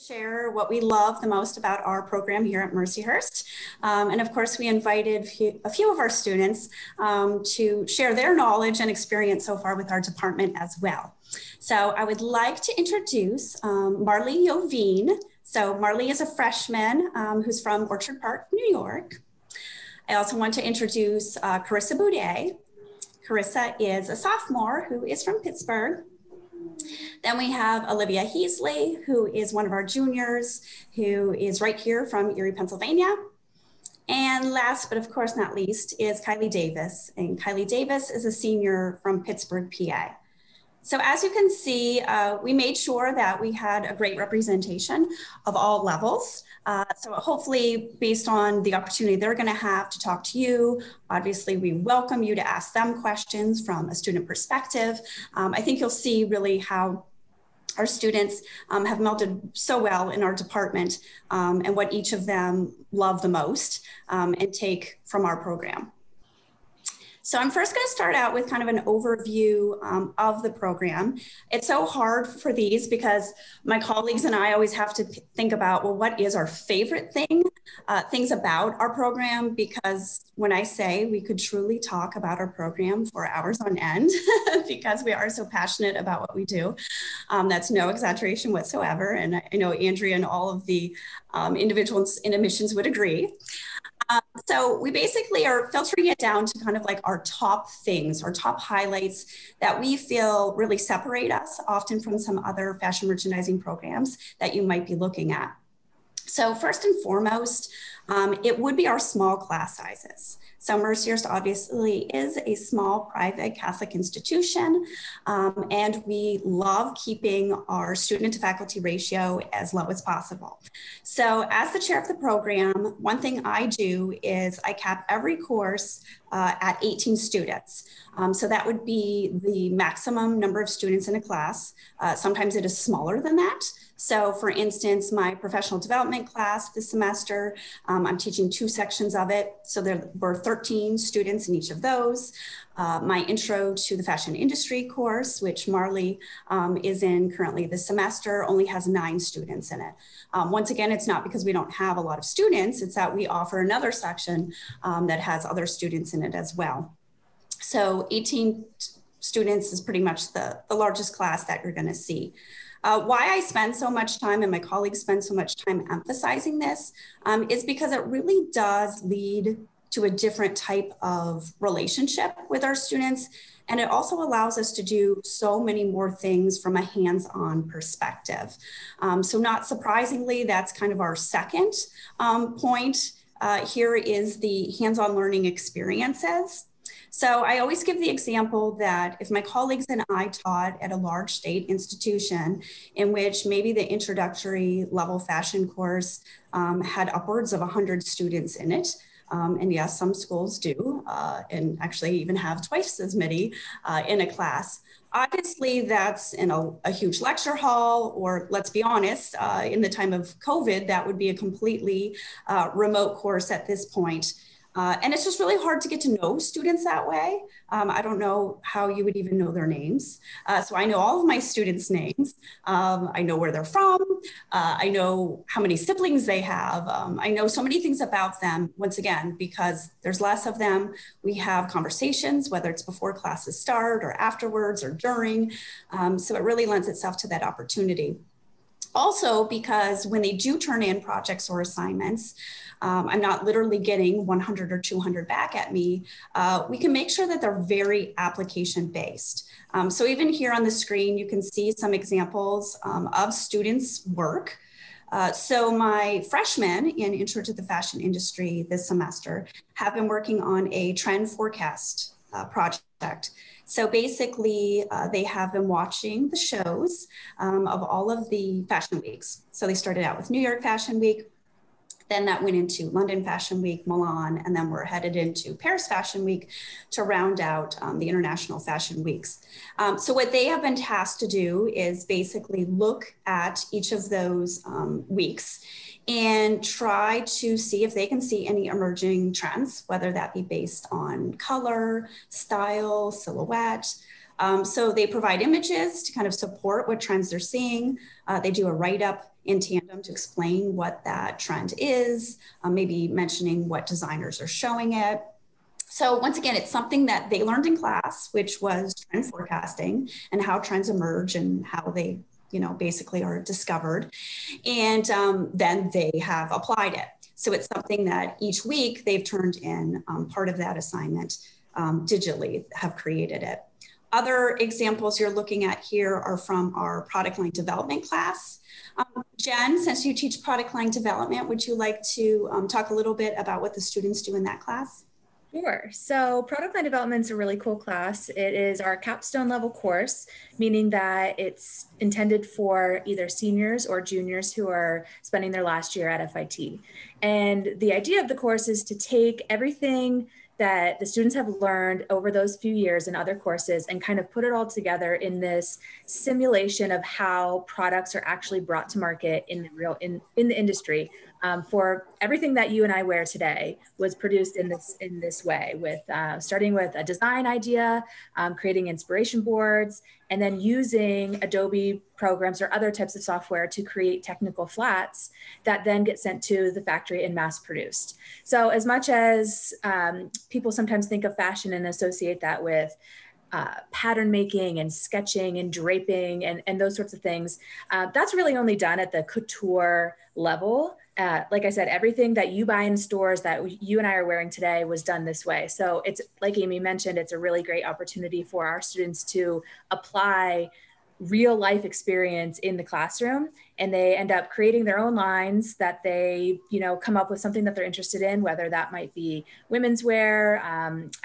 share what we love the most about our program here at Mercyhurst. And of course, we invited a few of our students to share their knowledge and experience so far with our department as well. So I would like to introduce Marley Yovine. So Marley is a freshman who's from Orchard Park, New York. I also want to introduce Carissa Boudet. Carissa is a sophomore who is from Pittsburgh. Then we have Olivia Heasley, who is one of our juniors, who is right here from Erie, Pennsylvania. And last, but of course not least, is Kylie Davis. And Kylie Davis is a senior from Pittsburgh, PA. So as you can see, we made sure that we had a great representation of all levels. So hopefully, based on the opportunity they're going to have to talk to you, obviously we welcome you to ask them questions from a student perspective. I think you'll see really how our students have melded so well in our department and what each of them love the most and take from our program. So I'm first going to start out with kind of an overview of the program. It's so hard for these because my colleagues and I always have to think about, well, what is our favorite things about our program? Because when I say we could truly talk about our program for hours on end because we are so passionate about what we do, that's no exaggeration whatsoever. And I know Andrea and all of the individuals in admissions would agree. So we basically are filtering it down to kind of like our top things, our top highlights that we feel really separate us often from some other fashion merchandising programs that you might be looking at. So first and foremost, it would be our small class sizes. So Mercyhurst obviously is a small private Catholic institution, and we love keeping our student to faculty ratio as low as possible. So as the chair of the program, one thing I do is I cap every course at 18 students. So that would be the maximum number of students in a class. Sometimes it is smaller than that. So for instance, my professional development class this semester, I'm teaching 2 sections of it. So there were 13 students in each of those. My intro to the fashion industry course, which Marley is in currently this semester, only has 9 students in it. Once again, it's not because we don't have a lot of students, it's that we offer another section that has other students in it as well. So 18 students is pretty much the largest class that you're gonna see. Why I spend so much time and my colleagues spend so much time emphasizing this is because it really does lead to a different type of relationship with our students. And it also allows us to do so many more things from a hands-on perspective. So not surprisingly, that's kind of our second point. Here is the hands-on learning experiences. So I always give the example that if my colleagues and I taught at a large state institution in which maybe the introductory level fashion course had upwards of 100 students in it, and yes, some schools do, and actually even have twice as many in a class. Obviously, that's in a huge lecture hall, or let's be honest, in the time of COVID, that would be a completely remote course at this point. And it's just really hard to get to know students that way. I don't know how you would even know their names. So I know all of my students' names. I know where they're from. I know how many siblings they have. I know so many things about them, once again, because there's less of them. We have conversations, whether it's before classes start or afterwards or during. So it really lends itself to that opportunity. Also, because when they do turn in projects or assignments, I'm not literally getting 100 or 200 back at me. We can make sure that they're very application based. So even here on the screen, you can see some examples of students' work. So my freshmen in Intro to the Fashion Industry this semester have been working on a trend forecast project. So basically, they have been watching the shows of all of the fashion weeks. So they started out with New York Fashion Week, then that went into London Fashion Week, Milan, and then we're headed into Paris Fashion Week to round out the International Fashion Weeks. So what they have been tasked to do is basically look at each of those weeks and try to see if they can see any emerging trends, whether that be based on color, style, silhouette, So they provide images to kind of support what trends they're seeing. They do a write-up in tandem to explain what that trend is, maybe mentioning what designers are showing it. So once again, it's something that they learned in class, which was trend forecasting and how trends emerge and how they, basically are discovered. And then they have applied it. So it's something that each week they've turned in part of that assignment digitally, have created it. Other examples you're looking at here are from our product line development class. Jen, since you teach product line development, would you like to talk a little bit about what the students do in that class? Sure. So product line development is a really cool class. It is our capstone level course, meaning that it's intended for either seniors or juniors who are spending their last year at FIT. And the idea of the course is to take everything that the students have learned over those few years in other courses and kind of put it all together in this simulation of how products are actually brought to market in the industry. For everything that you and I wear today was produced in this way, with starting with a design idea, creating inspiration boards, and then using Adobe programs or other types of software to create technical flats that then get sent to the factory and mass produced. So as much as people sometimes think of fashion and associate that with pattern making and sketching and draping and those sorts of things, that's really only done at the couture level. Like I said, everything that you buy in stores that you and I are wearing today was done this way. So it's, like Amy mentioned, it's a really great opportunity for our students to apply real life experience in the classroom, and they end up creating their own lines that they, come up with something that they're interested in, whether that might be women's wear,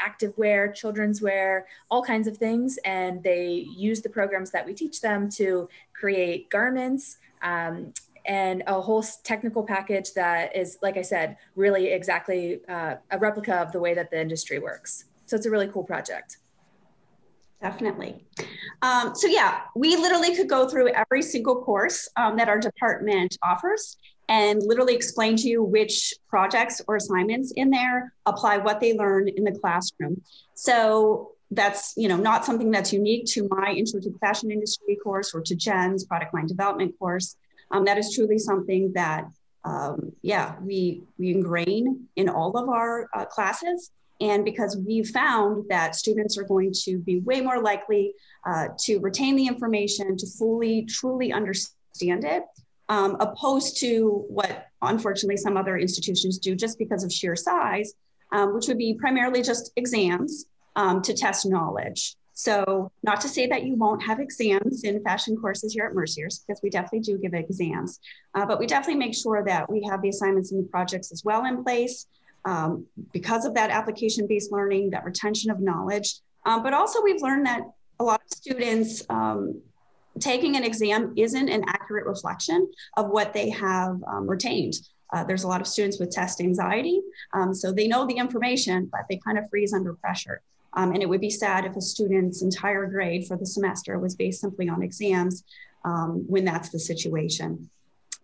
active wear, children's wear, all kinds of things. And they use the programs that we teach them to create garments, and a whole technical package that is, like I said, really exactly a replica of the way that the industry works. So it's a really cool project. Definitely. So yeah, we literally could go through every single course that our department offers and literally explain to you which projects or assignments in there apply what they learned in the classroom. So that's, not something that's unique to my Intro to the Fashion Industry course or to Jen's product line development course. That is truly something that, we ingrain in all of our classes. And because we've found that students are going to be way more likely to retain the information, to fully, truly understand it, opposed to what, unfortunately, some other institutions do just because of sheer size, which would be primarily just exams to test knowledge. So not to say that you won't have exams in fashion courses here at Mercyhurst, because we definitely do give exams, but we definitely make sure that we have the assignments and the projects as well in place because of that application-based learning, that retention of knowledge. But also we've learned that a lot of students taking an exam isn't an accurate reflection of what they have retained. There's a lot of students with test anxiety, so they know the information, but they kind of freeze under pressure. And it would be sad if a student's entire grade for the semester was based simply on exams when that's the situation.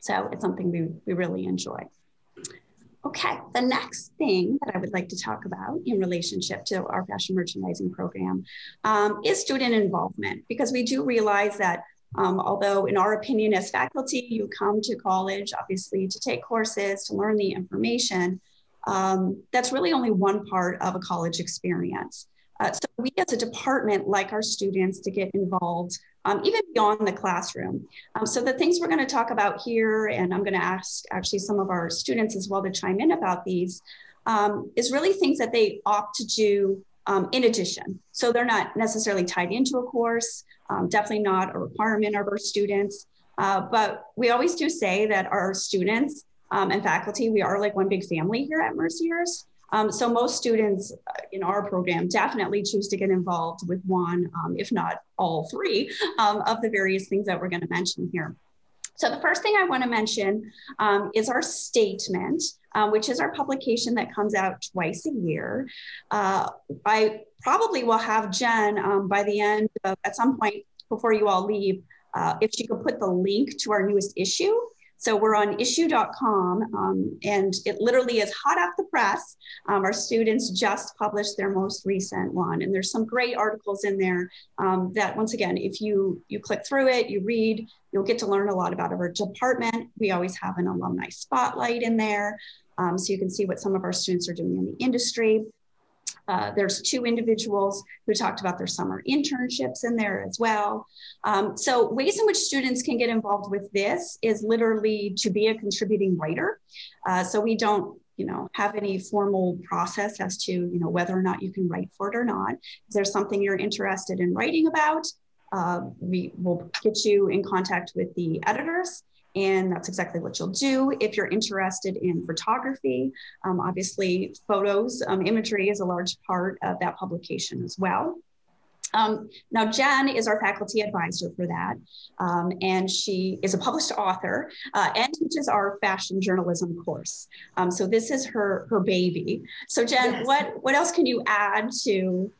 So it's something we really enjoy. Okay, the next thing that I would like to talk about in relationship to our fashion merchandising program is student involvement, because we do realize that although in our opinion as faculty, you come to college obviously to take courses, to learn the information, that's really only one part of a college experience. So we as a department like our students to get involved even beyond the classroom. So the things we're going to talk about here, and I'm going to ask actually some of our students as well to chime in about these, is really things that they opt to do in addition. So they're not necessarily tied into a course, definitely not a requirement of our students, but we always do say that our students and faculty, we are like one big family here at Mercyhurst. So most students in our program definitely choose to get involved with one, if not all three, of the various things that we're going to mention here. So the first thing I want to mention is our statement, which is our publication that comes out twice a year. I probably will have Jen by the end of, at some point before you all leave, if she could put the link to our newest issue. So we're on issue.com, and it literally is hot off the press. Our students just published their most recent one, and there's some great articles in there that, once again, if you click through it, you read, you'll get to learn a lot about our department. We always have an alumni spotlight in there, so you can see what some of our students are doing in the industry. There's 2 individuals who talked about their summer internships in there as well. So ways in which students can get involved with this is literally to be a contributing writer. So we don't, have any formal process as to, whether or not you can write for it or not. If there's something you're interested in writing about, we will get you in contact with the editors. And that's exactly what you'll do. If you're interested in photography, obviously photos, imagery is a large part of that publication as well. Now, Jen is our faculty advisor for that, and she is a published author and teaches our fashion journalism course. So this is her baby. So Jen, yes. What else can you add to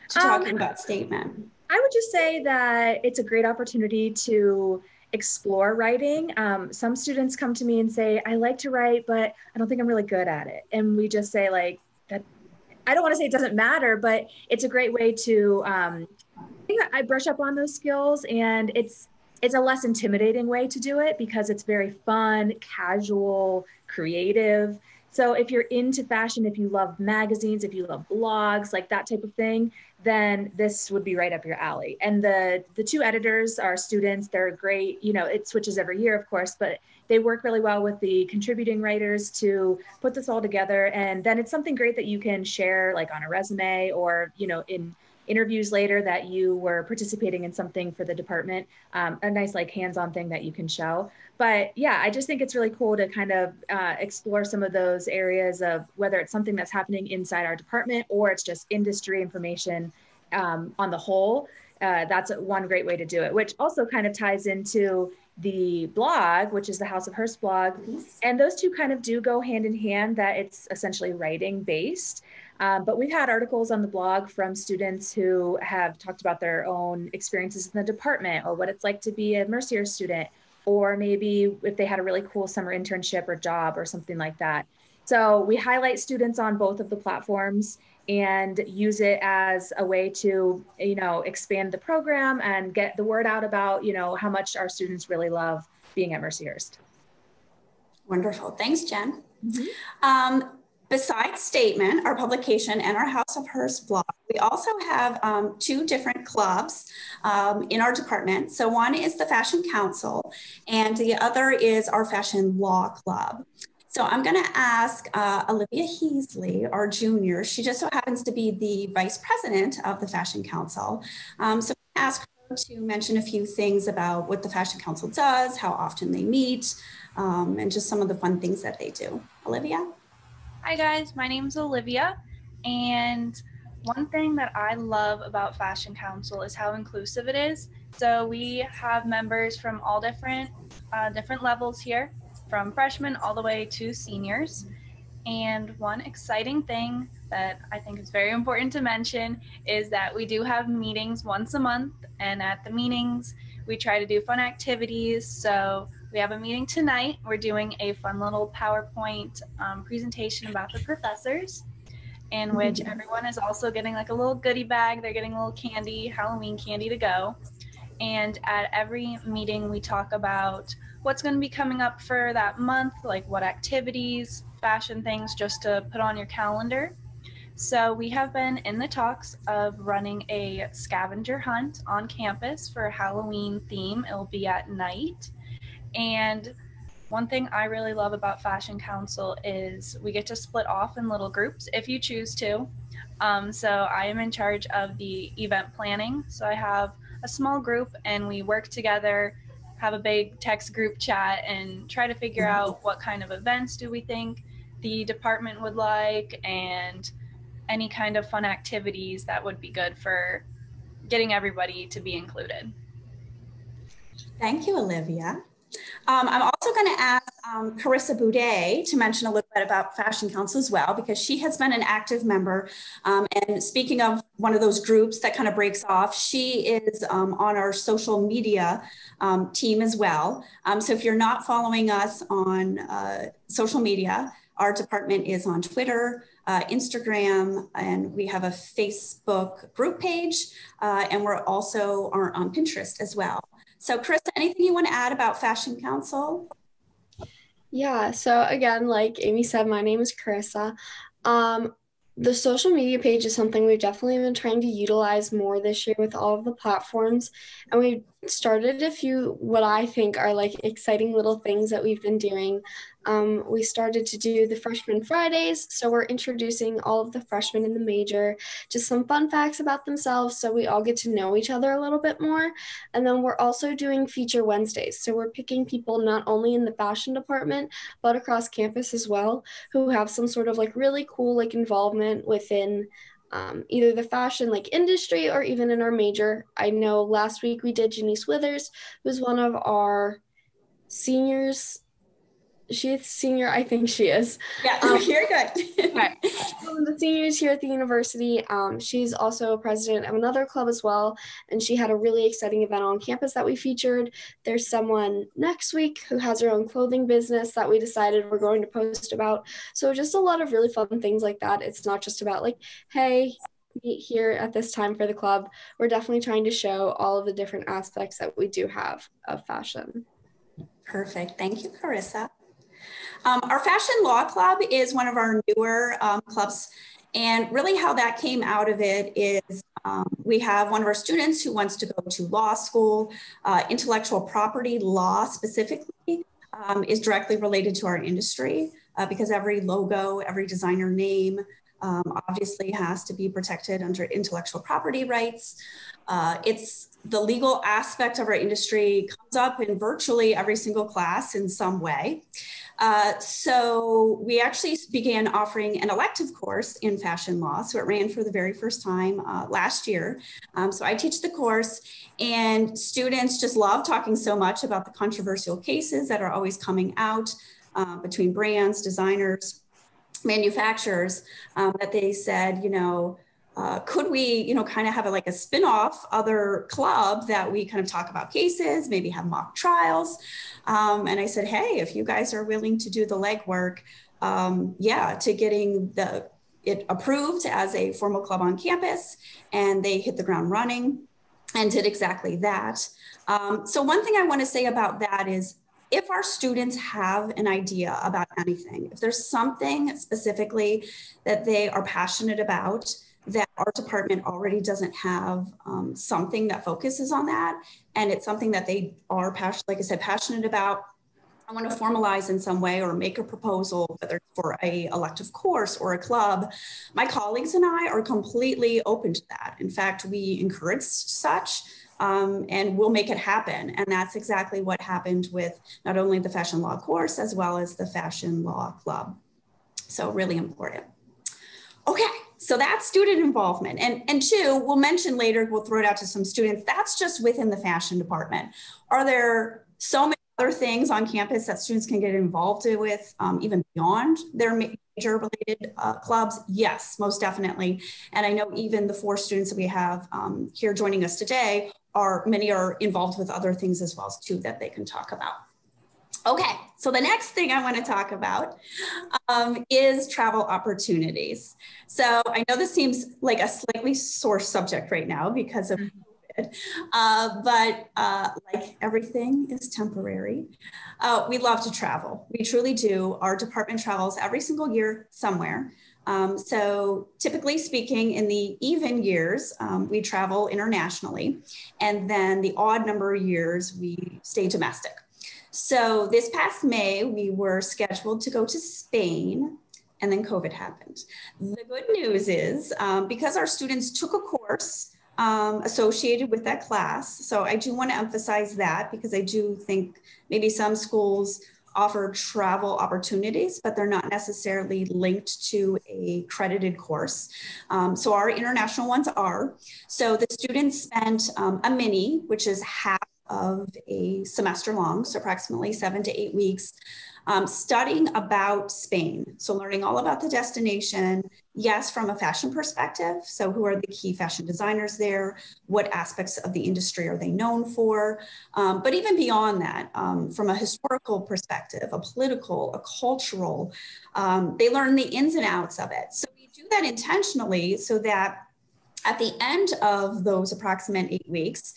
talking about statement? I would just say that it's a great opportunity to explore writing. Some students come to me and say, I like to write, but I don't think I'm really good at it. And we just say like that. I don't want to say it doesn't matter, but it's a great way to, I brush up on those skills, and it's a less intimidating way to do it because it's very fun, casual, creative. So if you're into fashion, if you love magazines, if you love blogs, like that type of thing, then this would be right up your alley. And the 2 editors are students. They're great. It switches every year, of course, but they work really well with the contributing writers to put this all together. And then it's something great that you can share like on a resume or, in interviews later that you were participating in something for the department, a nice like hands-on thing that you can show. But yeah, I just think it's really cool to kind of explore some of those areas of whether it's something that's happening inside our department or it's just industry information on the whole. That's one great way to do it, which also kind of ties into the blog, which is the House of Hearst blog. And those 2 kind of do go hand in hand, that it's essentially writing based. But we've had articles on the blog from students who have talked about their own experiences in the department or what it's like to be a Mercyhurst student, or maybe if they had a really cool summer internship or job or something like that. So we highlight students on both of the platforms and use it as a way to, expand the program and get the word out about, how much our students really love being at Mercyhurst. Wonderful. Thanks, Jen. Mm-hmm. Besides Statement, our publication, and our House of Hearst blog, we also have 2 different clubs in our department. So one is the Fashion Council, and the other is our Fashion Law Club. So I'm going to ask Olivia Heasley, our junior. She just so happens to be the vice president of the Fashion Council. So I'm going to ask her to mention a few things about what the Fashion Council does, how often they meet, and just some of the fun things that they do. Olivia? Hi guys, my name is Olivia, and one thing that I love about Fashion Council is how inclusive it is. So we have members from all different levels here, from freshmen all the way to seniors. And one exciting thing that I think is very important to mention is that we do have meetings once a month, and at the meetings we try to do fun activities. So we have a meeting tonight. We're doing a fun little PowerPoint presentation about the professors, in which everyone is also getting like a little goodie bag. They're getting a little candy, Halloween candy to go. And at every meeting, we talk about what's going to be coming up for that month, like what activities, fashion things, just to put on your calendar. So we have been in the talks of running a scavenger hunt on campus for a Halloween theme. It'll be at night. And one thing I really love about Fashion Council is we get to split off in little groups if you choose to. So I am in charge of the event planning. So I have a small group and we work together, have a big text group chat, and try to figure out what kind of events do we think the department would like, and any kind of fun activities that would be good for getting everybody to be included. Thank you, Olivia. I'm also going to ask Carissa Boudet to mention a little bit about Fashion Council as well, because she has been an active member. And speaking of one of those groups that kind of breaks off, she is on our social media team as well. So if you're not following us on social media, our department is on Twitter, Instagram, and we have a Facebook group page, and we're also on Pinterest as well. So Carissa, anything you want to add about Fashion Council? Yeah, so again, like Amy said, my name is Carissa. The social media page is something we've definitely been trying to utilize more this year with all of the platforms. And we've started a few, what I think are like exciting little things that we've been doing. We started to do the Freshman Fridays. So we're introducing all of the freshmen in the major, just some fun facts about themselves so we all get to know each other a little bit more. And then we're also doing Feature Wednesdays. So we're picking people not only in the fashion department, but across campus as well, who have some sort of like really cool like involvement within either the fashion like industry or even in our major. I know last week we did Janice Withers, who's one of our seniors. She's senior, I think she is. Yeah, you're good. Right. One of the seniors here at the university. She's also president of another club as well, and she had a really exciting event on campus that we featured. There's someone next week who has her own clothing business that we decided we're going to post about. So just a lot of really fun things like that. It's not just about like, hey, meet here at this time for the club. We're definitely trying to show all of the different aspects that we do have of fashion. Perfect. Thank you, Carissa. Our Fashion Law Club is one of our newer clubs, and really how that came out of it is we have one of our students who wants to go to law school. Intellectual property law specifically is directly related to our industry because every logo, every designer name obviously has to be protected under intellectual property rights. It's the legal aspect of our industry comes up in virtually every single class in some way. So we actually began offering an elective course in fashion law. So it ran for the very first time last year. So I teach the course, and students just love talking so much about the controversial cases that are always coming out between brands, designers, manufacturers, that they said, could we, kind of have like a spin-off other club that we kind of talk about cases, maybe have mock trials. And I said, hey, if you guys are willing to do the legwork, to getting it approved as a formal club on campus, and they hit the ground running and did exactly that. So one thing I want to say about that is, if our students have an idea about anything, if there's something specifically that they are passionate about, that our department already doesn't have something that focuses on that, and it's something that they are passionate about, I want to formalize in some way or make a proposal, whether it's for a elective course or a club, my colleagues and I are completely open to that. In fact, we encourage such, and we'll make it happen. And that's exactly what happened with not only the fashion law course, as well as the fashion law club. So really important. Okay, so that's student involvement. And two, we'll mention later, we'll throw it out to some students, that's just within the fashion department. Are there so many other things on campus that students can get involved with, even beyond their major related clubs? Yes, most definitely. And I know even the 4 students that we have here joining us today, many are involved with other things as well too that they can talk about. Okay, so the next thing I want to talk about is travel opportunities. So I know this seems like a slightly sore subject right now because of COVID, but like everything is temporary. We love to travel. We truly do. Our department travels every single year somewhere. So typically speaking, in the even years, we travel internationally, and then the odd number of years we stay domestic. So this past May, we were scheduled to go to Spain, and then COVID happened. The good news is because our students took a course associated with that class. So I do want to emphasize that, because I do think maybe some schools offer travel opportunities, but they're not necessarily linked to a credited course. So our international ones are. So the students spent a mini, which is half of a semester long, so approximately 7 to 8 weeks, studying about Spain. So learning all about the destination, yes, from a fashion perspective. So who are the key fashion designers there? What aspects of the industry are they known for? But even beyond that, from a historical perspective, a political, a cultural, they learn the ins and outs of it. So we do that intentionally so that at the end of those approximate 8 weeks,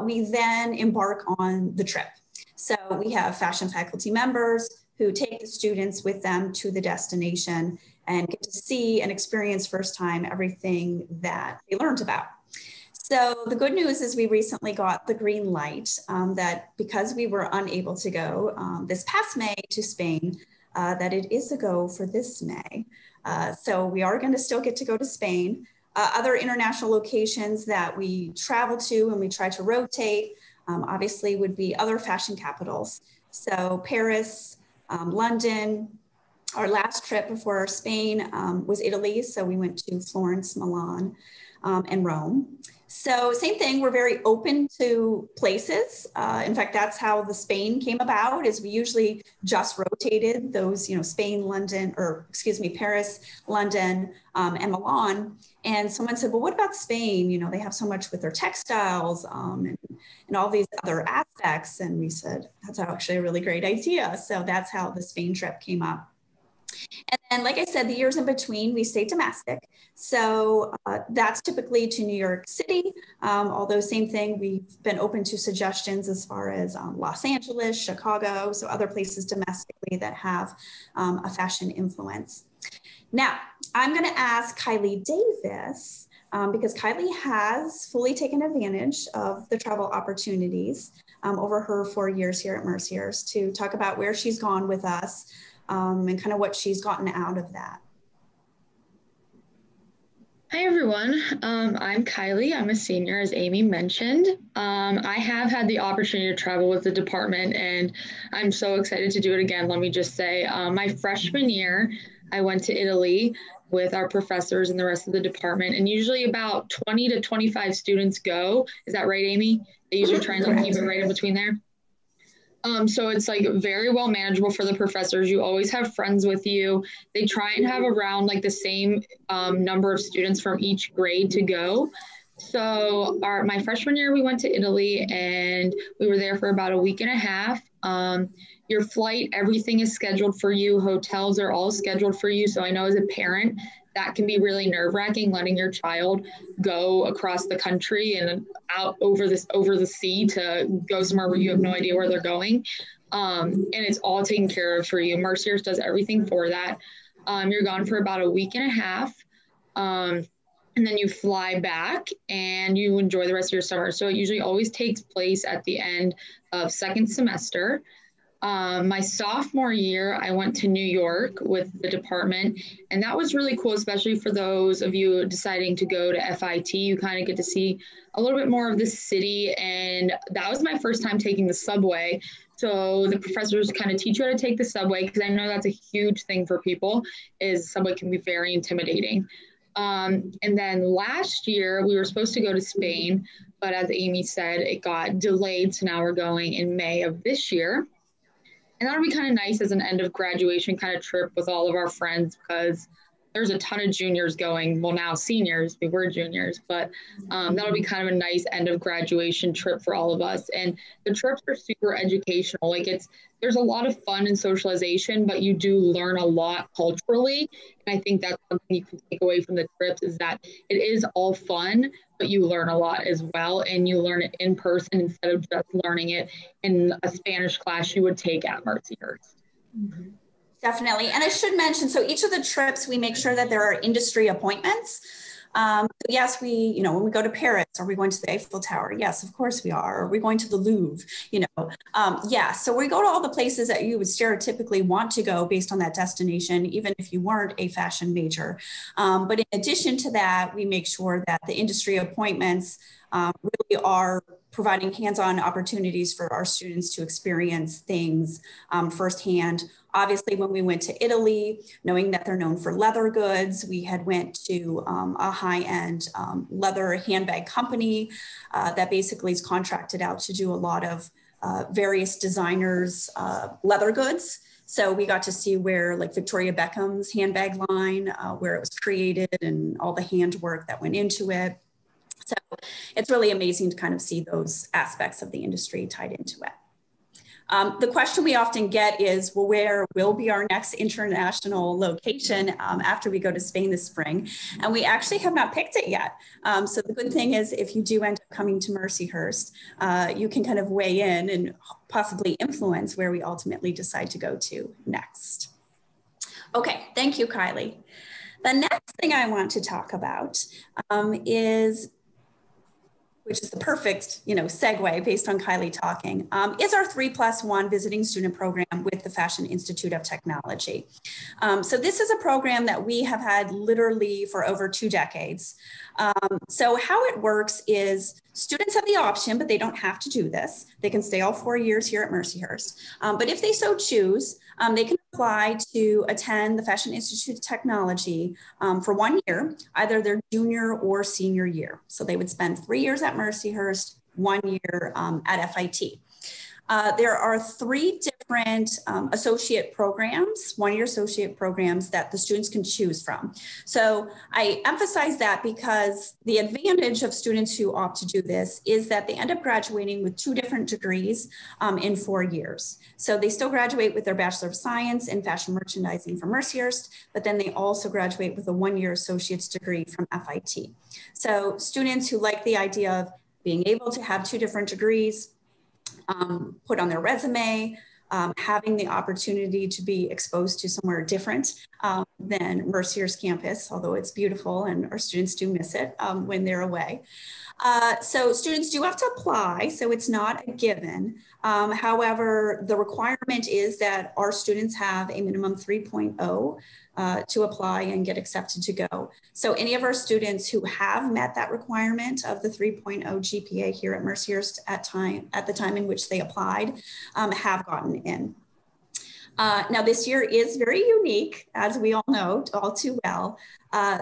we then embark on the trip. So we have fashion faculty members who take the students with them to the destination and get to see and experience first time everything that they learned about. So the good news is we recently got the green light that because we were unable to go this past May to Spain, that it is a go for this May. So we are going to still get to go to Spain. Other international locations that we travel to and we try to rotate obviously would be other fashion capitals. So Paris, London. Our last trip before Spain was Italy. So we went to Florence, Milan, and Rome. So same thing, we're very open to places. In fact, that's how the Spain came about, is we usually just rotated those, Spain, London, or excuse me, Paris, London, and Milan. And someone said, well, what about Spain? They have so much with their textiles and all these other aspects. And we said, that's actually a really great idea. So that's how the Spain trip came up. And then, like I said, the years in between, we stay domestic. So that's typically to New York City, although same thing, we've been open to suggestions as far as Los Angeles, Chicago, so other places domestically that have a fashion influence. Now, I'm going to ask Kylie Davis, because Kylie has fully taken advantage of the travel opportunities over her 4 years here at Mercyhurst, to talk about where she's gone with us. And kind of what she's gotten out of that. Hi, everyone. I'm Kylie. I'm a senior, as Amy mentioned. I have had the opportunity to travel with the department, and I'm so excited to do it again. Let me just say, my freshman year, I went to Italy with our professors and the rest of the department, and usually about 20 to 25 students go. Is that right, Amy? They usually try and keep it right in between there. So it's like very well manageable for the professors. You always have friends with you. They try and have around like the same number of students from each grade to go. So my freshman year, we went to Italy and we were there for about a week and a half. Your flight, everything is scheduled for you. Hotels are all scheduled for you. So I know as a parent, that can be really nerve-wracking, letting your child go across the country and out over the sea to go somewhere where you have no idea where they're going. And it's all taken care of for you. Mercyhurst does everything for that. You're gone for about a week and a half. And then you fly back and you enjoy the rest of your summer. So it usually always takes place at the end of second semester. My sophomore year, I went to New York with the department, and that was really cool, especially for those of you deciding to go to FIT. You kind of get to see a little bit more of the city, and that was my first time taking the subway. So the professors kind of teach you how to take the subway, because I know that's a huge thing for people, is subway can be very intimidating. And then last year, we were supposed to go to Spain, but as Amy said, it got delayed, so now we're going in May of this year. And that'll be kind of nice as an end of graduation kind of trip with all of our friends, because there's a ton of juniors going. Well, now seniors, we were juniors, but that'll be kind of a nice end of graduation trip for all of us. And the trips are super educational. Like there's a lot of fun and socialization, but you do learn a lot culturally. And I think that's something you can take away from the trips, is that it is all fun, but you learn a lot as well. And you learn it in person instead of just learning it in a Spanish class you would take at Mercyhurst. Mm-hmm. Definitely. And I should mention, so each of the trips, we make sure that there are industry appointments. So yes, when we go to Paris, are we going to the Eiffel Tower? Yes, of course we are. Are we going to the Louvre? Yeah. So we go to all the places that you would stereotypically want to go based on that destination, even if you weren't a fashion major. But in addition to that, we make sure that the industry appointments really are providing hands-on opportunities for our students to experience things firsthand. Obviously, when we went to Italy, knowing that they're known for leather goods, we had went to a high-end leather handbag company that basically is contracted out to do a lot of various designers' leather goods. So we got to see where like Victoria Beckham's handbag line, where it was created and all the handwork that went into it. So it's really amazing to kind of see those aspects of the industry tied into it. The question we often get is, well, where will be our next international location after we go to Spain this spring? And we actually have not picked it yet. So the good thing is if you do end up coming to Mercyhurst, you can kind of weigh in and possibly influence where we ultimately decide to go to next. Okay, thank you, Kylie. The next thing I want to talk about which is the perfect, segue based on Kylie talking, is our 3+1 visiting student program with the Fashion Institute of Technology. So this is a program that we have had literally for over 2 decades. So how it works is students have the option, but they don't have to do this. They can stay all 4 years here at Mercyhurst. But if they so choose, they can apply to attend the Fashion Institute of Technology for 1 year, either their junior or senior year. So they would spend 3 years at Mercyhurst, 1 year at FIT. There are 3 different associate programs, 1-year associate programs that the students can choose from. So I emphasize that because the advantage of students who opt to do this is that they end up graduating with 2 different degrees in 4 years. So they still graduate with their Bachelor of Science in Fashion Merchandising from Mercyhurst, but then they also graduate with a 1-year associate's degree from FIT. So students who like the idea of being able to have 2 different degrees put on their resume, having the opportunity to be exposed to somewhere different than Mercyhurst campus, although it's beautiful and our students do miss it when they're away. So students do have to apply, so it's not a given. However, the requirement is that our students have a minimum 3.0 to apply and get accepted to go. So any of our students who have met that requirement of the 3.0 GPA here at Mercyhurst at the time in which they applied have gotten in. Now this year is very unique, as we all know all too well.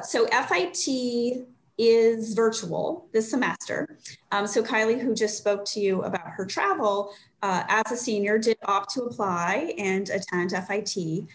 So FIT is virtual this semester. So Kylie, who just spoke to you about her travel, as a senior did opt to apply and attend FIT.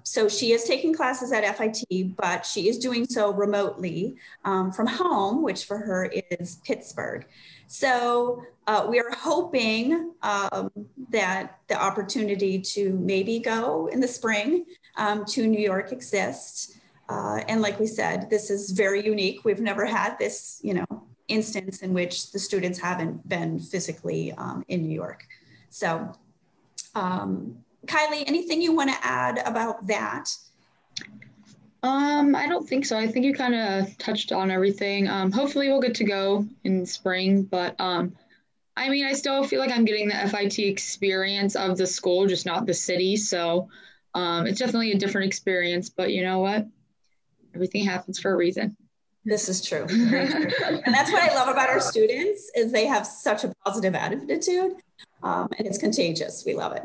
So she is taking classes at FIT, but she is doing so remotely from home, which for her is Pittsburgh. So we are hoping that the opportunity to maybe go in the spring to New York exists. And like we said, this is very unique. We've never had this, instance in which the students haven't been physically in New York. So, Kylie, anything you want to add about that? I don't think so. I think you kind of touched on everything. Hopefully we'll get to go in spring, but I mean, I still feel like I'm getting the FIT experience of the school, just not the city. So it's definitely a different experience, but you know what? Everything happens for a reason. This is true. And that's what I love about our students is they have such a positive attitude and it's contagious. We love it.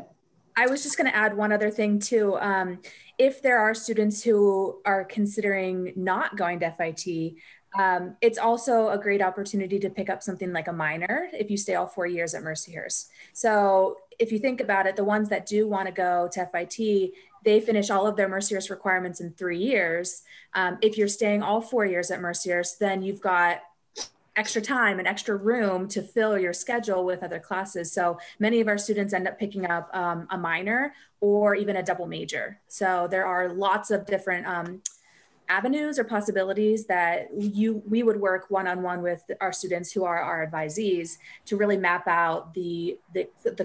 I was just going to add one other thing too. If there are students who are considering not going to FIT, it's also a great opportunity to pick up something like a minor if you stay all 4 years at Mercyhurst. So if you think about it, the ones that do want to go to FIT, they finish all of their Mercyhurst requirements in 3 years. If you're staying all 4 years at Mercyhurst, then you've got extra time and extra room to fill your schedule with other classes. So many of our students end up picking up a minor or even a double major. So there are lots of different avenues or possibilities that we would work one-on-one with our students who are our advisees to really map out the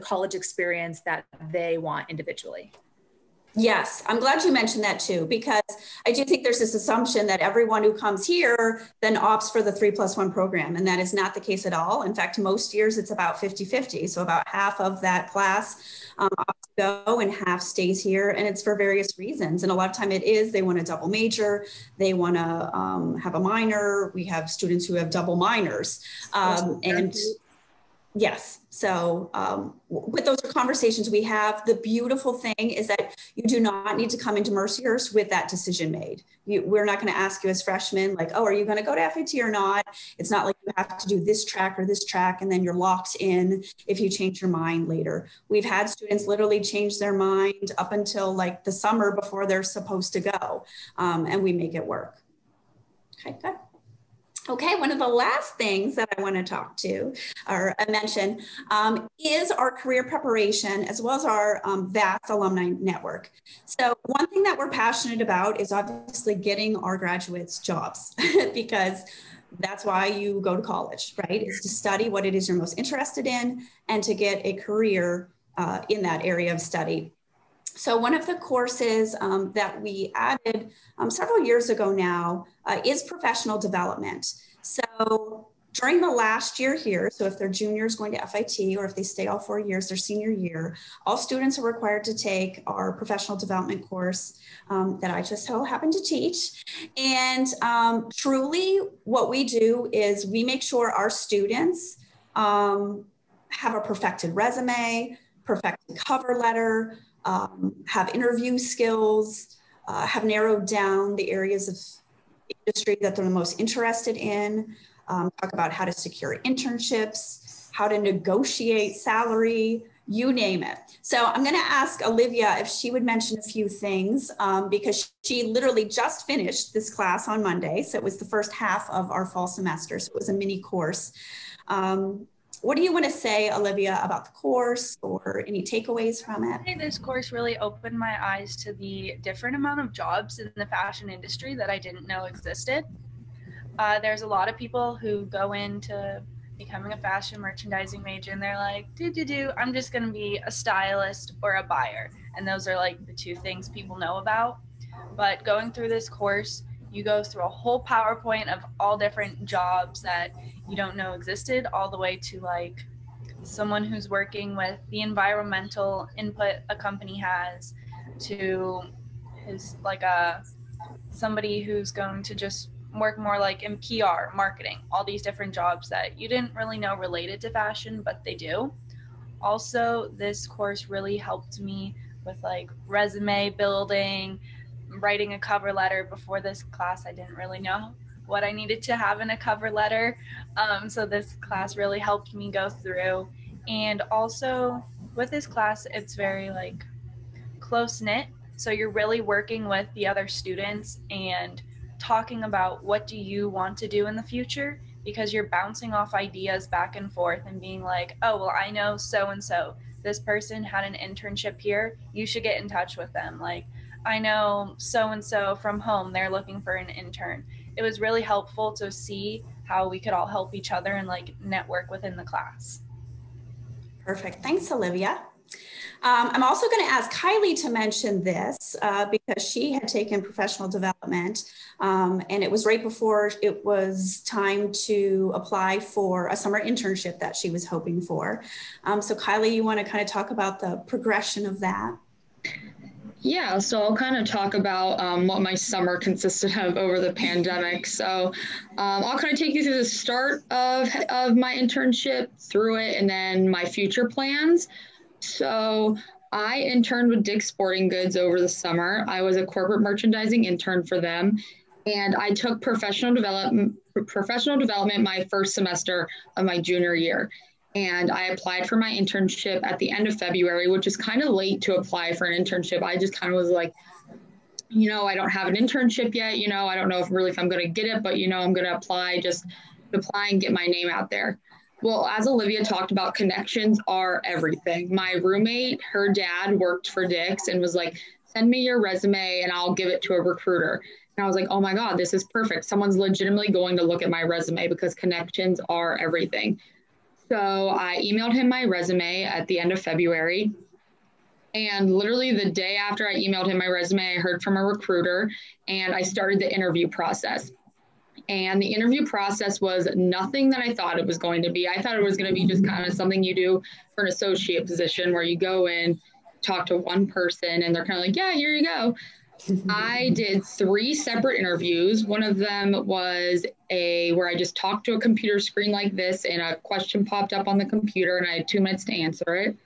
college experience that they want individually. Yes, I'm glad you mentioned that too, because I do think there's this assumption that everyone who comes here then opts for the 3+1 program, and that is not the case at all. In fact, most years it's about 50-50. So about half of that class opts to go and half stays here, and it's for various reasons. And a lot of time it is they want a double major, they want to have a minor. We have students who have double minors, and Yes. So with those conversations we have, the beautiful thing is that you do not need to come into Mercyhurst with that decision made. We're not going to ask you as freshmen, like, oh, are you going to go to FAT or not? It's not like you have to do this track or this track, and then you're locked in if you change your mind later. We've had students literally change their mind up until like the summer before they're supposed to go, and we make it work. Okay, good. Okay, one of the last things that I want to talk to or mention is our career preparation as well as our vast alumni network. So one thing that we're passionate about is obviously getting our graduates jobs because that's why you go to college, right? Is to study what it is you're most interested in and to get a career in that area of study. So one of the courses that we added several years ago now is professional development. So during the last year here, so if they're juniors going to FIT or if they stay all 4 years, their senior year, all students are required to take our professional development course that I just so happen to teach. And truly what we do is we make sure our students have a perfected resume, perfected cover letter, have interview skills, have narrowed down the areas of industry that they're the most interested in, talk about how to secure internships, how to negotiate salary, you name it. So I'm going to ask Olivia if she would mention a few things because she literally just finished this class on Monday. So it was the first half of our fall semester. So it was a mini course. What do you want to say, Olivia, about the course or any takeaways from it? I think this course really opened my eyes to the different amount of jobs in the fashion industry that I didn't know existed. There's a lot of people who go into becoming a fashion merchandising major and they're like, I'm just going to be a stylist or a buyer. And those are like the two things people know about. But going through this course, you go through a whole PowerPoint of all different jobs that you don't know existed, all the way to like someone who's working with the environmental input a company has, to his like somebody who's going to just work more like in PR, marketing, all these different jobs that you didn't really know related to fashion, but they do. Also, this course really helped me with like resume building, writing a cover letter. Before this class, I didn't really know what I needed to have in a cover letter. So this class really helped me go through. And also with this class, it's very like close knit. So you're really working with the other students and talking about what do you want to do in the future, because you're bouncing off ideas back and forth and being like, oh, well, I know so-and-so, this person had an internship here, you should get in touch with them. Like, I know so-and-so from home, they're looking for an intern. It was really helpful to see how we could all help each other and like network within the class. Perfect. Thanks, Olivia. I'm also going to ask Kylie to mention this because she had taken professional development and it was right before it was time to apply for a summer internship that she was hoping for. So Kylie, you want to kind of talk about the progression of that? Yeah, so I'll kind of talk about what my summer consisted of over the pandemic. So I'll kind of take you through the start of my internship, through it, and then my future plans. So I interned with Dick's Sporting Goods over the summer. I was a corporate merchandising intern for them, and I took professional development my first semester of my junior year. And I applied for my internship at the end of February, which is kind of late to apply for an internship. I just kind of was like, I don't have an internship yet. I don't know if I'm going to get it, but, I'm going to apply and get my name out there. Well, as Olivia talked about, connections are everything. My roommate, her dad worked for Dick's and was like, send me your resume and I'll give it to a recruiter. And I was like, oh my God, this is perfect. Someone's legitimately going to look at my resume because connections are everything. So I emailed him my resume at the end of February. And literally the day after I emailed him my resume, I heard from a recruiter and I started the interview process. And the interview process was nothing that I thought it was going to be. I thought it was going to be just kind of something you do for an associate position where you go in, talk to one person and they're kind of like, yeah, here you go. I did 3 separate interviews. One of them was where I just talked to a computer screen like this and a question popped up on the computer and I had 2 minutes to answer it.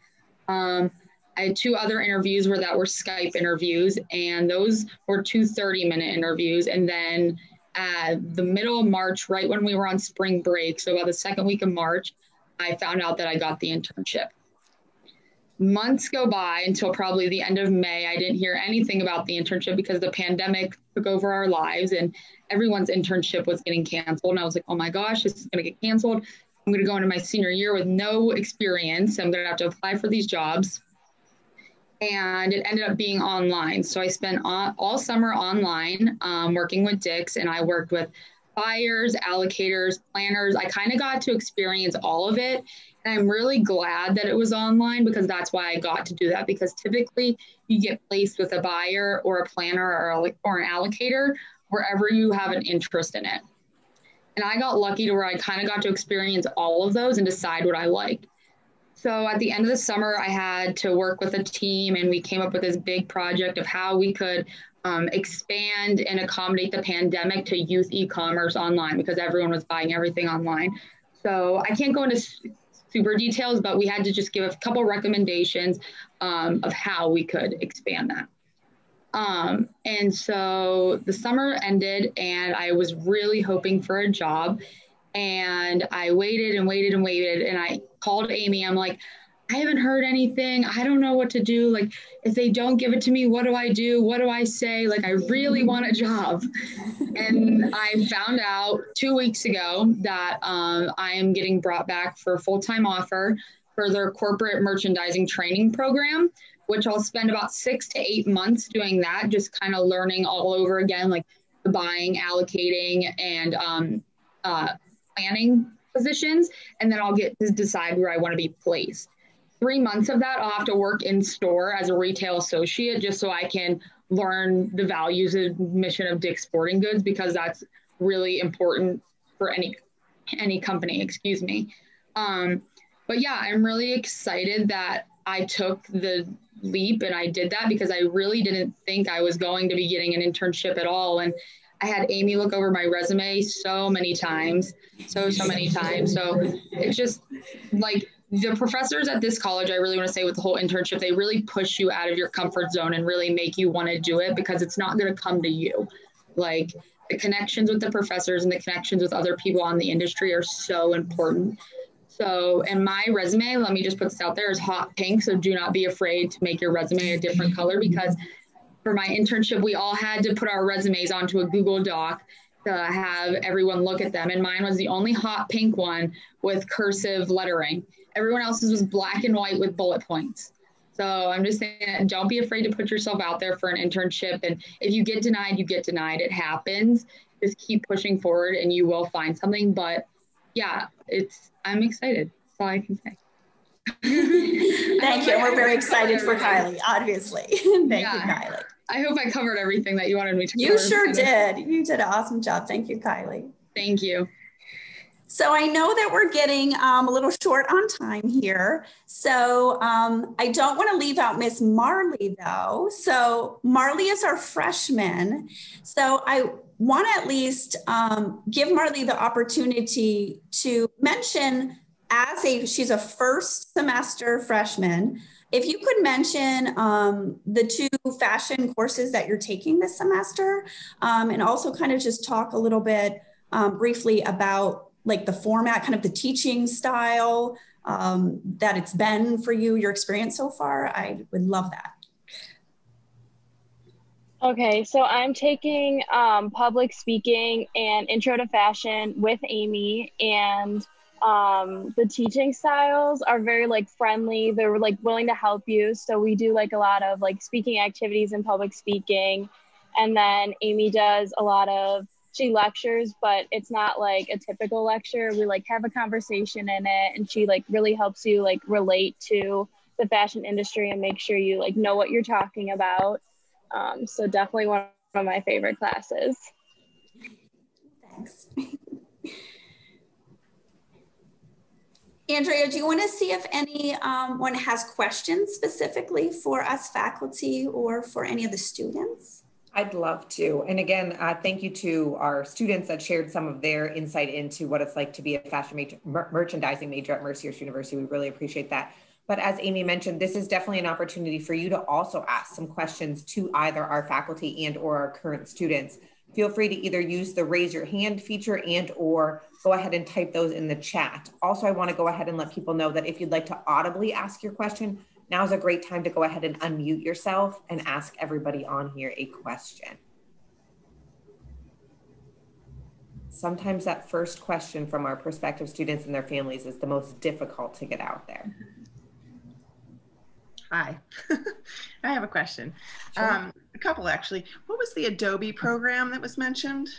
I had 2 other interviews that were Skype interviews, and those were 2 30-minute interviews. And then at the middle of March, right when we were on spring break, so about the second week of March, I found out that I got the internship. Months go by until probably the end of May. I didn't hear anything about the internship because the pandemic took over our lives and everyone's internship was getting canceled. And I was like, oh my gosh, this is going to get canceled. I'm going to go into my senior year with no experience. I'm going to have to apply for these jobs. And it ended up being online. So I spent all summer online working with Dix, and I worked with buyers, allocators, planners. I kind of got to experience all of it. And I'm really glad that it was online because that's why I got to do that. Because typically you get placed with a buyer or a planner or an allocator wherever you have an interest in it. And I got lucky to where I kind of got to experience all of those and decide what I liked. So at the end of the summer, I had to work with a team and we came up with this big project of how we could expand and accommodate the pandemic to youth e-commerce online because everyone was buying everything online. So I can't go into super details, but we had to just give a couple recommendations of how we could expand that. And so the summer ended and I was really hoping for a job. And I waited and waited and waited. And I called Amy. I'm like, I haven't heard anything. I don't know what to do. Like, if they don't give it to me, what do I do? What do I say? Like, I really want a job. And I found out 2 weeks ago that I am getting brought back for a full-time offer for their corporate merchandising training program, which I'll spend about 6 to 8 months doing that, just kind of learning all over again, like the buying, allocating, and planning positions, and then I'll get to decide where I want to be placed. 3 months of that, I'll have to work in store as a retail associate just so I can learn the values and mission of Dick's Sporting Goods because that's really important for any company, excuse me. But yeah, I'm really excited that I took the leap and I did that because I really didn't think I was going to be getting an internship at all. And I had Amy look over my resume so many times. So many times. So it's just like the professors at this college, I really want to say with the whole internship, they really push you out of your comfort zone and really make you want to do it because it's not going to come to you. Like the connections with the professors and the connections with other people on the industry are so important. So, and my resume, let me just put this out there, is hot pink. So do not be afraid to make your resume a different color because for my internship, we all had to put our resumes onto a Google Doc to have everyone look at them. And mine was the only hot pink one with cursive lettering. Everyone else's was black and white with bullet points. So I'm just saying, don't be afraid to put yourself out there for an internship. And if you get denied, you get denied. It happens. Just keep pushing forward and you will find something. But yeah, I'm excited. That's all I can say. Thank you. We're very excited for Kylie, obviously. Thank you, Kylie. I hope I covered everything that you wanted me to cover. You sure did. You did an awesome job. Thank you, Kylie. Thank you. So I know that we're getting a little short on time here. So I don't want to leave out Miss Marley though. So Marley is our freshman. So I want to at least give Marley the opportunity to mention she's a first semester freshman. If you could mention the 2 fashion courses that you're taking this semester and also kind of just talk a little bit briefly about like the format, kind of the teaching style that it's been for you, your experience so far, I would love that. Okay, so I'm taking public speaking and intro to fashion with Amy, and the teaching styles are very like friendly. They're like willing to help you. So we do like a lot of like speaking activities and public speaking. And then Amy does she lectures, but it's not like a typical lecture. We like have a conversation in it, and she like really helps you like relate to the fashion industry and make sure you like know what you're talking about. So definitely one of my favorite classes. Thanks. Andrea, do you want to see if anyone has questions specifically for us faculty or for any of the students? I'd love to. And again, thank you to our students that shared some of their insight into what it's like to be a fashion merchandising major at Mercyhurst University. We really appreciate that. But as Amy mentioned, this is definitely an opportunity for you to also ask some questions to either our faculty and or our current students. Feel free to either use the raise your hand feature and or go ahead and type those in the chat. Also, I want to go ahead and let people know that if you'd like to audibly ask your question, now is a great time to go ahead and unmute yourself and ask everybody on here a question. Sometimes that first question from our prospective students and their families is the most difficult to get out there. Hi, I have a question. Sure. A couple actually. What was the Adobe program that was mentioned?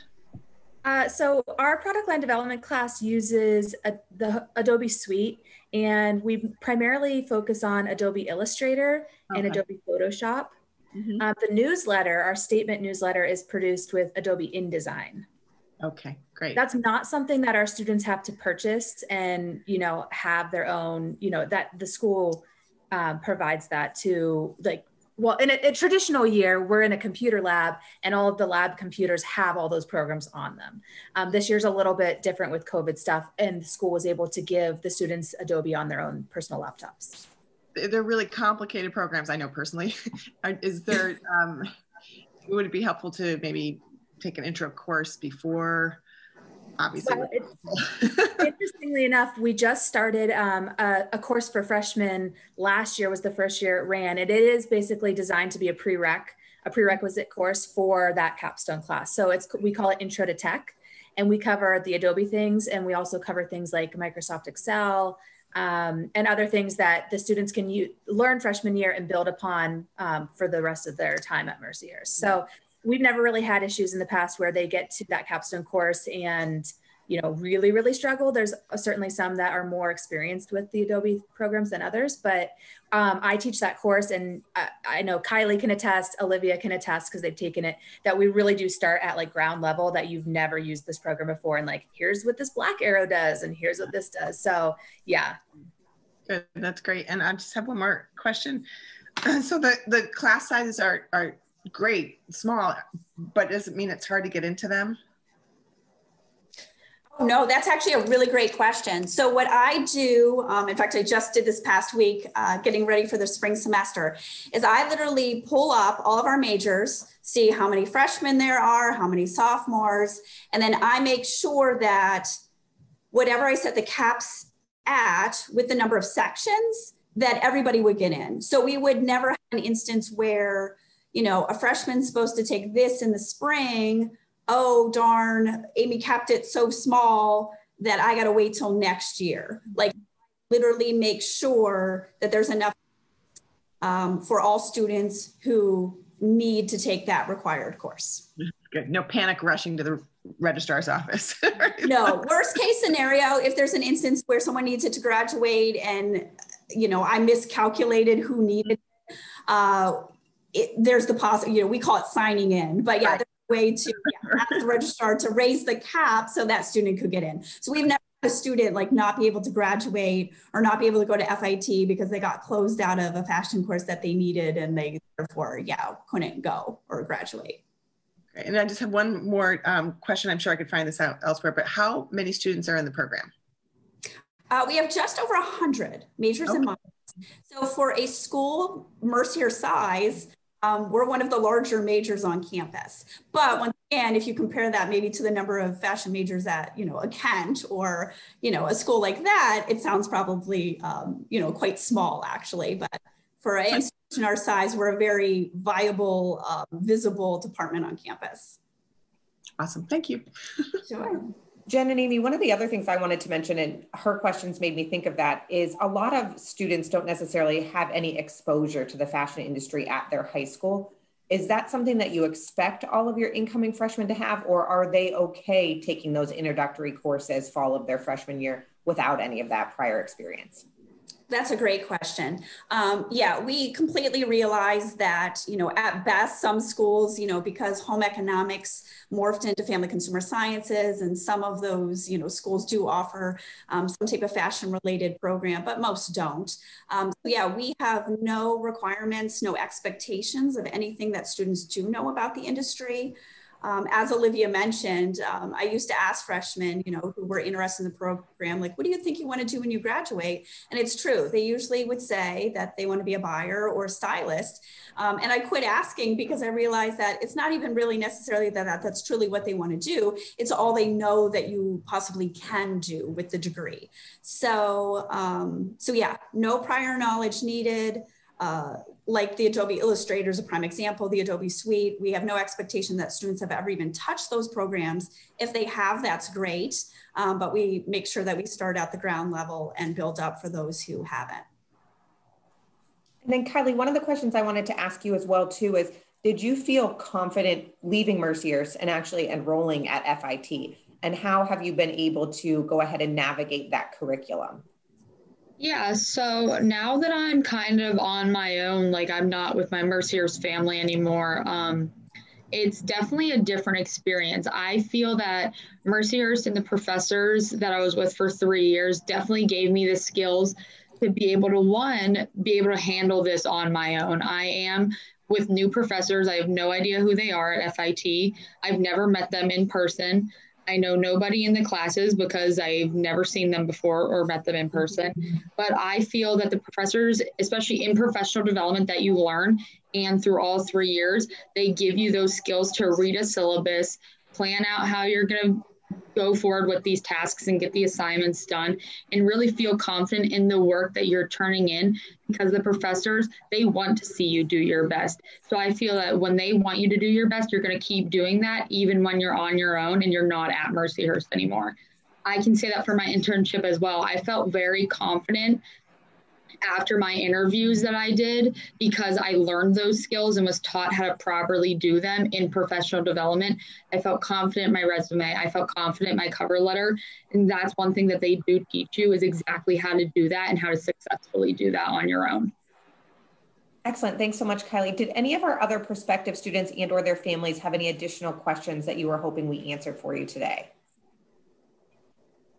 So our product line development class uses the Adobe Suite, and we primarily focus on Adobe Illustrator and Adobe Photoshop. The newsletter, our statement newsletter, is produced with Adobe InDesign. Okay, great. That's not something that our students have to purchase and, you know, have their own, you know, that the school provides that to, like, well, in a traditional year, we're in a computer lab and all of the lab computers have all those programs on them. This year's a little bit different with COVID stuff, and the school was able to give the students Adobe on their own personal laptops. They're really complicated programs, I know personally. Is there, would it be helpful to maybe take an intro course before? Obviously. Well, interestingly enough, we just started a course for freshmen. Last year was the first year it ran. And it is basically designed to be a prerequisite course for that capstone class. So we call it Intro to Tech, and we cover the Adobe things. And we also cover things like Microsoft Excel and other things that the students can learn freshman year and build upon for the rest of their time at Mercyhurst. So we've never really had issues in the past where they get to that capstone course and, you know, really, really struggle. There's certainly some that are more experienced with the Adobe programs than others, but I teach that course, and I know Kylie can attest, Olivia can attest, because they've taken it, that we really do start at like ground level, that you've never used this program before. And like, here's what this black arrow does, and here's what this does. So yeah. Good, that's great. And I just have one more question. So the class sizes are great, small, but does it mean it's hard to get into them? No, that's actually a really great question. So what I do, in fact, I just did this past week, getting ready for the spring semester, is I literally pull up all of our majors, see how many freshmen there are, how many sophomores, and then I make sure that whatever I set the caps at with the number of sections, that everybody would get in. So we would never have an instance where, you know, a freshman's supposed to take this in the spring. Oh, darn, Amy capped it so small that I got to wait till next year. Like, literally make sure that there's enough for all students who need to take that required course. Good. No panic rushing to the registrar's office. No, worst case scenario, if there's an instance where someone needs it to graduate and, you know, I miscalculated who needed it, there's the possibility, you know, we call it signing in, but yeah, there's a way to ask the registrar to raise the cap so that student could get in. So we've never had a student like not be able to graduate or not be able to go to FIT because they got closed out of a fashion course that they needed and they therefore, couldn't go or graduate. Great. And I just have one more question. I'm sure I could find this out elsewhere, but how many students are in the program? We have just over 100 majors and minors. So for a school Mercyhurst size, we're one of the larger majors on campus. But once again, if you compare that maybe to the number of fashion majors at, you know, a Kent or, you know, a school like that, it sounds probably, you know, quite small actually. But for an institution our size, we're a very viable, visible department on campus. Awesome. Thank you. Sure. Jen and Amy, one of the other things I wanted to mention, and her questions made me think of that, is a lot of students don't necessarily have any exposure to the fashion industry at their high school. Is that something that you expect all of your incoming freshmen to have, or are they okay taking those introductory courses fall of their freshman year without any of that prior experience? That's a great question. Yeah, we completely realize that, at best, some schools, because home economics morphed into family consumer sciences, and some of those, schools do offer some type of fashion related program, but most don't. So yeah, we have no requirements, no expectations of anything that students do know about the industry. As Olivia mentioned, I used to ask freshmen, who were interested in the program, like, what do you think you want to do when you graduate? And it's true. They usually would say that they want to be a buyer or a stylist. And I quit asking because I realized that it's not even really necessarily that's truly what they want to do. It's all they know that you possibly can do with the degree. So yeah, no prior knowledge needed. Like the Adobe Illustrator is a prime example, the Adobe Suite, we have no expectation that students have ever even touched those programs. If they have, that's great, but we make sure that we start at the ground level and build up for those who haven't. And then Kylie, one of the questions I wanted to ask you as well too is, did you feel confident leaving Mercyhurst and actually enrolling at FIT? And how have you been able to go ahead and navigate that curriculum? Yeah, so now that I'm kind of on my own, like I'm not with my Mercyhurst family anymore, it's definitely a different experience. I feel that Mercyhurst and the professors that I was with for 3 years definitely gave me the skills to be able to, one, be able to handle this on my own. I am with new professors. I have no idea who they are at FIT. I've never met them in person. I know nobody in the classes because I've never seen them before or met them in person. But I feel that the professors, especially in professional development that you learn and through all 3 years, they give you those skills to read a syllabus, plan out how you're going to go forward with these tasks and get the assignments done and really feel confident in the work that you're turning in, because the professors, they want to see you do your best. So I feel that when they want you to do your best, you're going to keep doing that even when you're on your own and you're not at Mercyhurst anymore. I can say that for my internship as well. I felt very confident after my interviews that I did because I learned those skills and was taught how to properly do them in professional development. I felt confident in my resume. I felt confident in my cover letter. And that's one thing that they do teach you, is exactly how to do that and how to successfully do that on your own. Excellent. Thanks so much, Kylie. Did any of our other prospective students and or their families have any additional questions that you were hoping we answered for you today?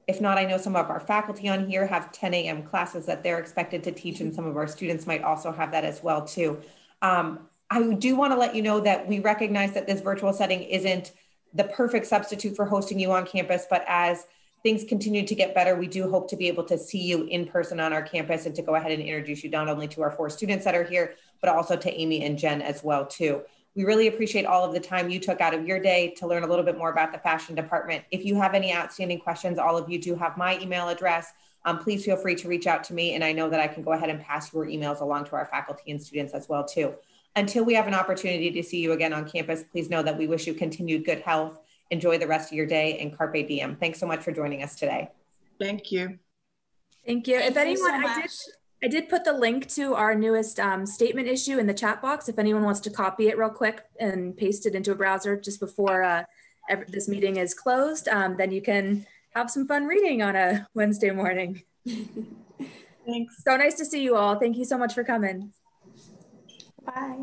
If not, I know some of our faculty on here have 10 a.m. classes that they're expected to teach, and some of our students might also have that as well too. I do want to let you know that we recognize that this virtual setting isn't the perfect substitute for hosting you on campus, but as things continue to get better, we do hope to be able to see you in person on our campus and to go ahead and introduce you not only to our 4 students that are here, but also to Amy and Jen as well too. We really appreciate all of the time you took out of your day to learn a little bit more about the fashion department. If you have any outstanding questions, all of you do have my email address. Please feel free to reach out to me, and I know that I can go ahead and pass your emails along to our faculty and students as well too. Until we have an opportunity to see you again on campus, please know that we wish you continued good health. Enjoy the rest of your day, and carpe diem. Thanks so much for joining us today. Thank you. Thank you. Thank if anyone, you so I did put the link to our newest statement issue in the chat box. If anyone wants to copy it real quick and paste it into a browser just before this meeting is closed, then you can have some fun reading on a Wednesday morning. Thanks. So nice to see you all. Thank you so much for coming. Bye.